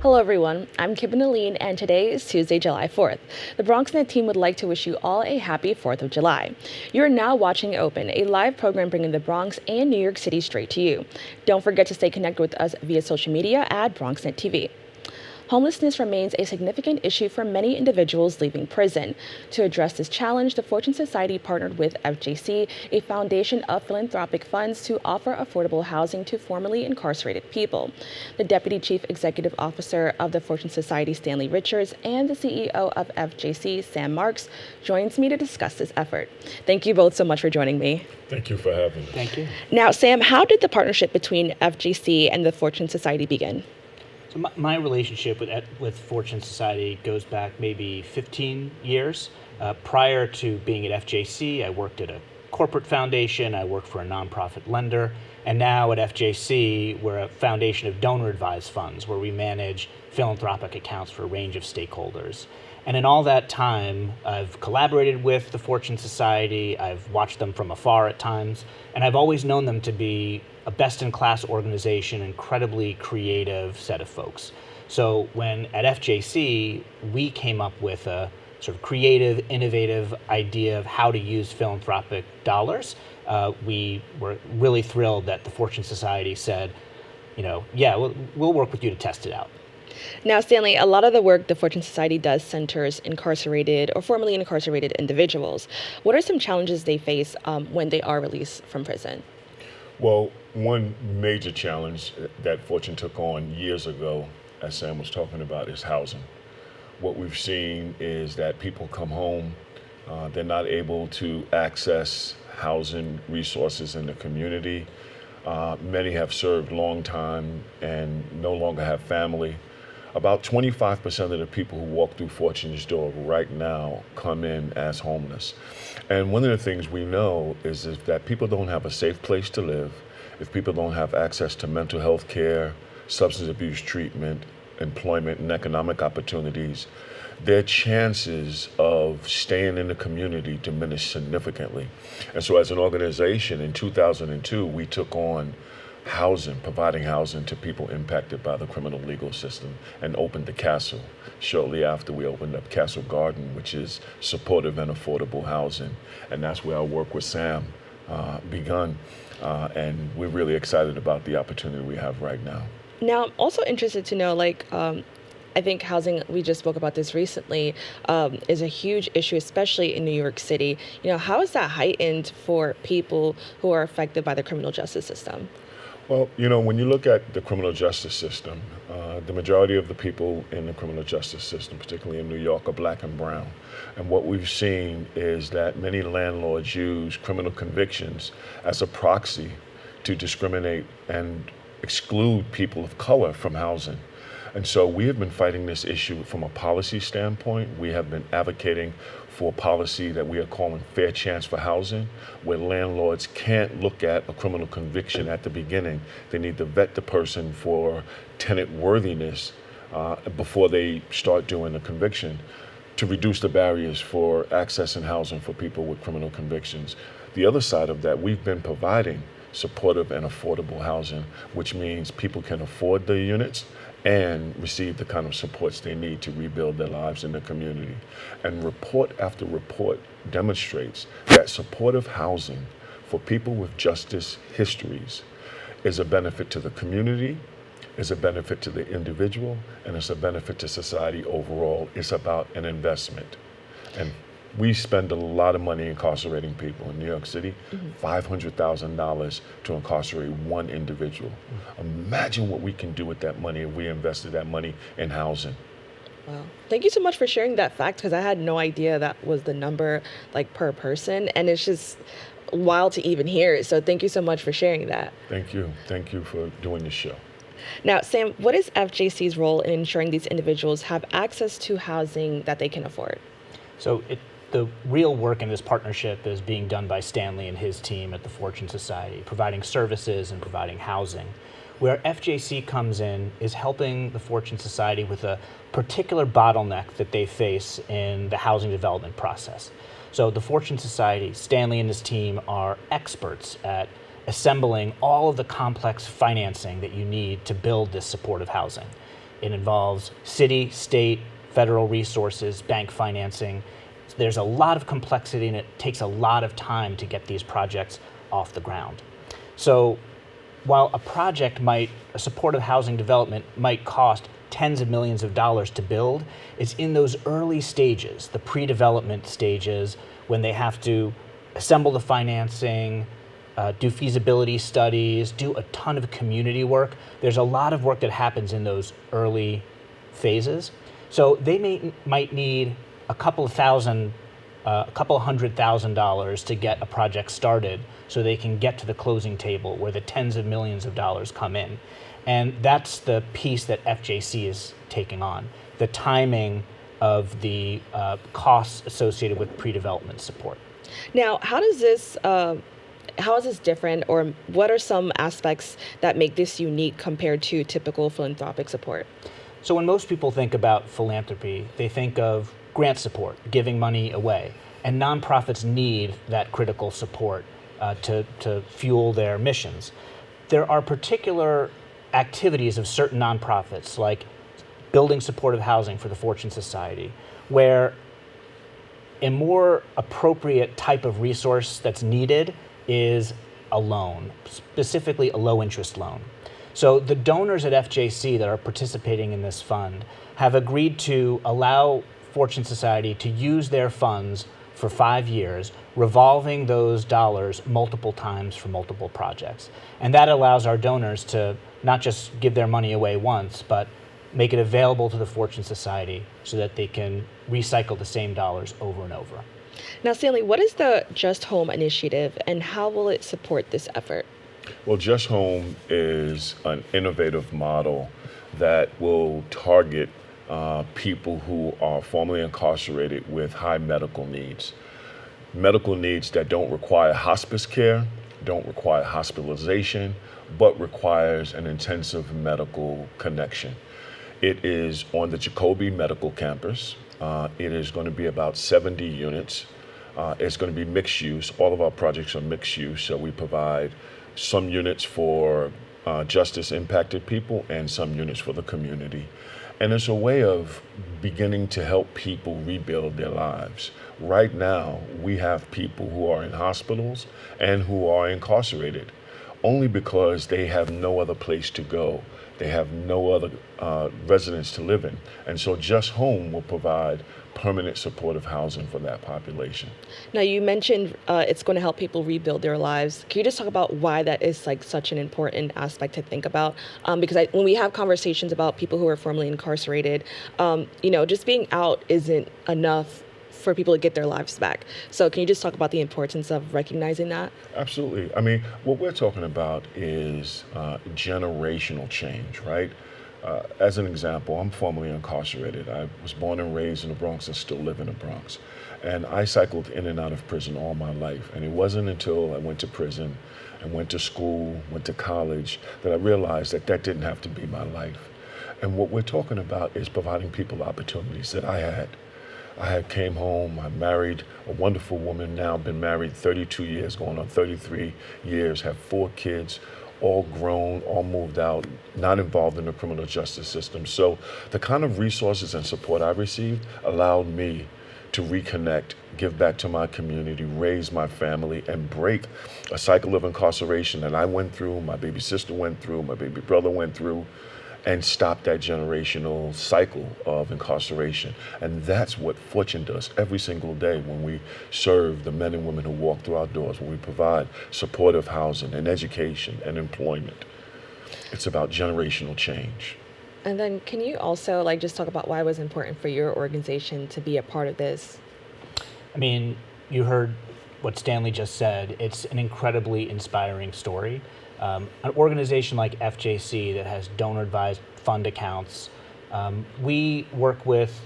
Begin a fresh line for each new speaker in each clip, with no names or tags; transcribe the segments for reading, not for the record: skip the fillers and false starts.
Hello everyone, I'm Kibin Alleyne and today is Tuesday, July 4th. The BronxNet team would like to wish you all a happy 4th of July. You are now watching Open, a live program bringing the Bronx and New York City straight to you. Don't forget to stay connected with us via social media at BronxNet TV. Homelessness remains a significant issue for many individuals leaving prison. To address this challenge, the Fortune Society partnered with FJC, a foundation of philanthropic funds, to offer affordable housing to formerly incarcerated people. The Deputy Chief Executive Officer of the Fortune Society, Stanley Richards, and the CEO of FJC, Sam Marks, joins me to discuss this effort. Thank you both so much for joining me.
Thank you for having me.
Thank you.
Now, Sam, how did the partnership between FJC and the Fortune Society begin?
So my relationship with Fortune Society goes back maybe 15 years. Prior to being at FJC, I worked at a corporate foundation, I worked for a nonprofit lender, and now at FJC, we're a foundation of donor-advised funds where we manage philanthropic accounts for a range of stakeholders. And in all that time, I've collaborated with the Fortune Society, I've watched them from afar at times, and I've always known them to be a best-in-class organization, incredibly creative set of folks. So when at FJC, we came up with a sort of creative, innovative idea of how to use philanthropic dollars, we were really thrilled that the Fortune Society said, yeah, we'll work with you to test it out.
Now, Stanley, a lot of the work the Fortune Society does centers incarcerated or formerly incarcerated individuals. What are some challenges they face when they are released from prison?
Well, one major challenge that Fortune took on years ago, as Sam was talking about, is housing. What we've seen is that people come home, they're not able to access housing resources in the community. Many have served long time and no longer have family. About 25% of the people who walk through Fortune's door right now come in as homeless. And one of the things we know is that people don't have a safe place to live, if people don't have access to mental health care, substance abuse treatment, employment, and economic opportunities, their chances of staying in the community diminish significantly. And so as an organization in 2002, we took on providing housing to people impacted by the criminal legal system, and opened the Castle. Shortly after, we opened up Castle Garden, which is supportive and affordable housing. And that's where our work with Sam begun. And we're really excited about the opportunity we have right now.
Now, I'm also interested to know, I think housing, we just spoke about this recently, is a huge issue, especially in New York City. How is that heightened for people who are affected by the criminal justice system?
Well, when you look at the criminal justice system, the majority of the people in the criminal justice system, particularly in New York, are black and brown. And what we've seen is that many landlords use criminal convictions as a proxy to discriminate and exclude people of color from housing. And so we have been fighting this issue from a policy standpoint. We have been advocating for policy that we are calling fair chance for housing, where landlords can't look at a criminal conviction at the beginning. They need to vet the person for tenant worthiness before they start doing the conviction, to reduce the barriers for accessing housing for people with criminal convictions. The other side of that, we've been providing supportive and affordable housing, which means people can afford the units and receive the kind of supports they need to rebuild their lives in the community. And report after report demonstrates that supportive housing for people with justice histories is a benefit to the community, is a benefit to the individual, and it's a benefit to society overall. It's about an investment. And we spend a lot of money incarcerating people in New York City, $500,000 to incarcerate one individual. Imagine what we can do with that money if we invested that money in housing.
Wow. Thank you so much for sharing that fact, because I had no idea that was the number per person, and it's just wild to even hear it. So thank you so much for sharing that.
Thank you. Thank you for doing this show.
Now, Sam, what is FJC's role in ensuring these individuals have access to housing that they can afford?
So the real work in this partnership is being done by Stanley and his team at the Fortune Society, providing services and providing housing. Where FJC comes in is helping the Fortune Society with a particular bottleneck that they face in the housing development process. So the Fortune Society, Stanley and his team are experts at assembling all of the complex financing that you need to build this supportive housing. It involves city, state, federal resources, bank financing. There's a lot of complexity, and it takes a lot of time to get these projects off the ground. So while a supportive housing development might cost tens of millions of dollars to build, it's in those early stages, the pre-development stages, when they have to assemble the financing, do feasibility studies, do a ton of community work. There's a lot of work that happens in those early phases. So they might need a couple of $100,000 to get a project started so they can get to the closing table where the tens of millions of dollars come in. And that's the piece that FJC is taking on, the timing of the costs associated with pre-development support.
Now, how is this different, or what are some aspects that make this unique compared to typical philanthropic support?
So when most people think about philanthropy, they think of grant support, giving money away. And nonprofits need that critical support to fuel their missions. There are particular activities of certain nonprofits, like building supportive housing for the Fortune Society, where a more appropriate type of resource that's needed is a loan, specifically a low-interest loan. So the donors at FJC that are participating in this fund have agreed to allow Fortune Society to use their funds for 5 years, revolving those dollars multiple times for multiple projects. And that allows our donors to not just give their money away once, but make it available to the Fortune Society so that they can recycle the same dollars over and over.
Now, Stanley, what is the Just Home initiative, and how will it support this effort?
Well, Just Home is an innovative model that will target people who are formerly incarcerated with high medical needs that don't require hospice care, don't require hospitalization, but requires an intensive medical connection. It is on the Jacoby Medical Campus. It is going to be about 70 units. It's going to be mixed use. All of our projects are mixed use, so we provide some units for justice impacted people and some units for the community. And it's a way of beginning to help people rebuild their lives. Right now, we have people who are in hospitals and who are incarcerated only because they have no other place to go. They have no other residence to live in. And so Just Home will provide permanent supportive housing for that population.
Now, you mentioned it's going to help people rebuild their lives. Can you just talk about why that is like such an important aspect to think about? Because when we have conversations about people who are formerly incarcerated, just being out isn't enough for people to get their lives back. So can you just talk about the importance of recognizing that?
Absolutely. I mean, what we're talking about is generational change, right? As an example, I'm formerly incarcerated. I was born and raised in the Bronx and still live in the Bronx. And I cycled in and out of prison all my life. And it wasn't until I went to prison and went to school, went to college, that I realized that that didn't have to be my life. And what we're talking about is providing people opportunities that I had. I came home, I married a wonderful woman, now been married 32 years, going on 33 years, have 4 kids, all grown, all moved out, not involved in the criminal justice system. So the kind of resources and support I received allowed me to reconnect, give back to my community, raise my family, and break a cycle of incarceration that I went through, my baby sister went through, my baby brother went through, and stop that generational cycle of incarceration. And that's what Fortune does every single day when we serve the men and women who walk through our doors, when we provide supportive housing and education and employment. It's about generational change.
And then can you also just talk about why it was important for your organization to be a part of this?
I mean, you heard what Stanley just said. It's an incredibly inspiring story. An organization like FJC that has donor-advised fund accounts, we work with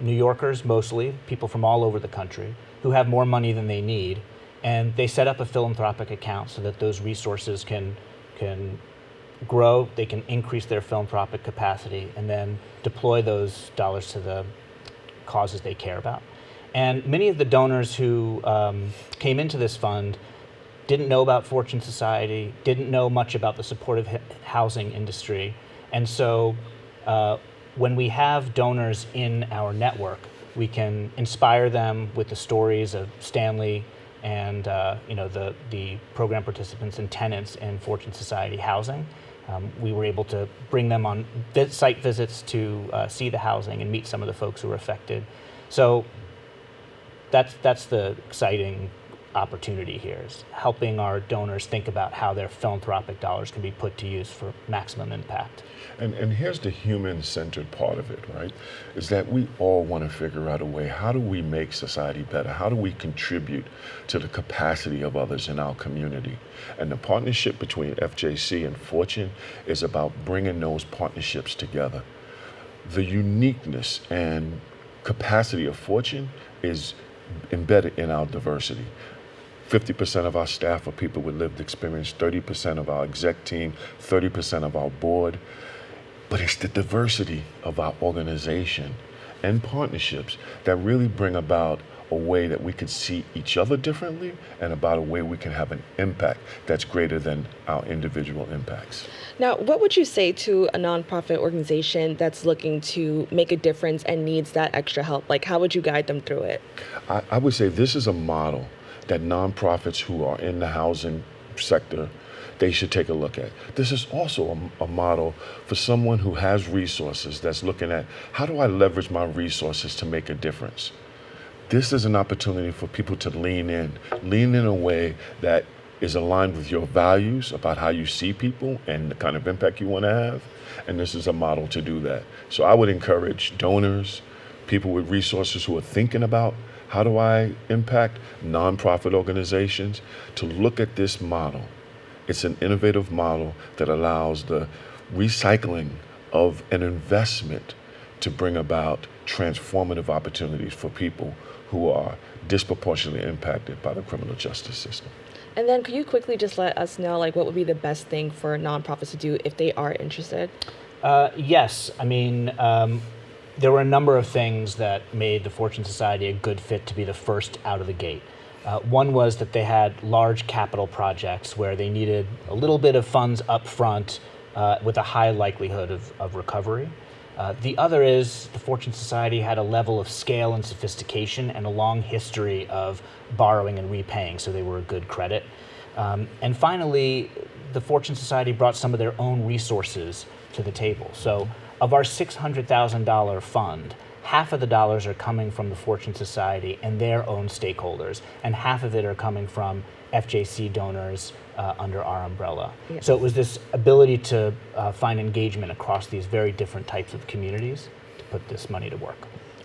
New Yorkers mostly, people from all over the country, who have more money than they need, and they set up a philanthropic account so that those resources can grow, they can increase their philanthropic capacity, and then deploy those dollars to the causes they care about. And many of the donors who came into this fund didn't know about Fortune Society, didn't know much about the supportive housing industry. And so when we have donors in our network, we can inspire them with the stories of Stanley and the program participants and tenants in Fortune Society housing. We were able to bring them on site visits to see the housing and meet some of the folks who were affected. So that's the exciting opportunity here, is helping our donors think about how their philanthropic dollars can be put to use for maximum impact.
And here's the human-centered part of it, right? Is that we all want to figure out a way, how do we make society better? How do we contribute to the capacity of others in our community? And the partnership between FJC and Fortune is about bringing those partnerships together. The uniqueness and capacity of Fortune is embedded in our diversity. 50% of our staff are people with lived experience, 30% of our exec team, 30% of our board. But it's the diversity of our organization and partnerships that really bring about a way that we can see each other differently, and about a way we can have an impact that's greater than our individual impacts.
Now, what would you say to a nonprofit organization that's looking to make a difference and needs that extra help? Like, how would you guide them through it?
I would say this is a model that nonprofits who are in the housing sector, they should take a look at. This is also a model for someone who has resources that's looking at, how do I leverage my resources to make a difference? This is an opportunity for people to lean in a way that is aligned with your values about how you see people and the kind of impact you want to have. And this is a model to do that. So I would encourage donors, people with resources who are thinking about, how do I impact nonprofit organizations, to look at this model. It's an innovative model that allows the recycling of an investment to bring about transformative opportunities for people who are disproportionately impacted by the criminal justice system.
And then could you quickly just let us know, like, what would be the best thing for nonprofits to do if they are interested?
Yes. I mean, there were a number of things that made the Fortune Society a good fit to be the first out of the gate. One was that they had large capital projects where they needed a little bit of funds up front with a high likelihood of recovery. The other is the Fortune Society had a level of scale and sophistication and a long history of borrowing and repaying, so they were a good credit. And finally, the Fortune Society brought some of their own resources to the table. So of our $600,000 fund, half of the dollars are coming from the Fortune Society and their own stakeholders, and half of it are coming from FJC donors under our umbrella. Yes. So it was this ability to find engagement across these very different types of communities to put this money to work.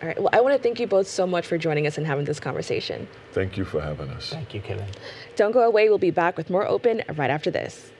All right. Well, I want to thank you both so much for joining us and having this conversation.
Thank you for having us.
Thank you, Kibin.
Don't go away. We'll be back with more Open right after this.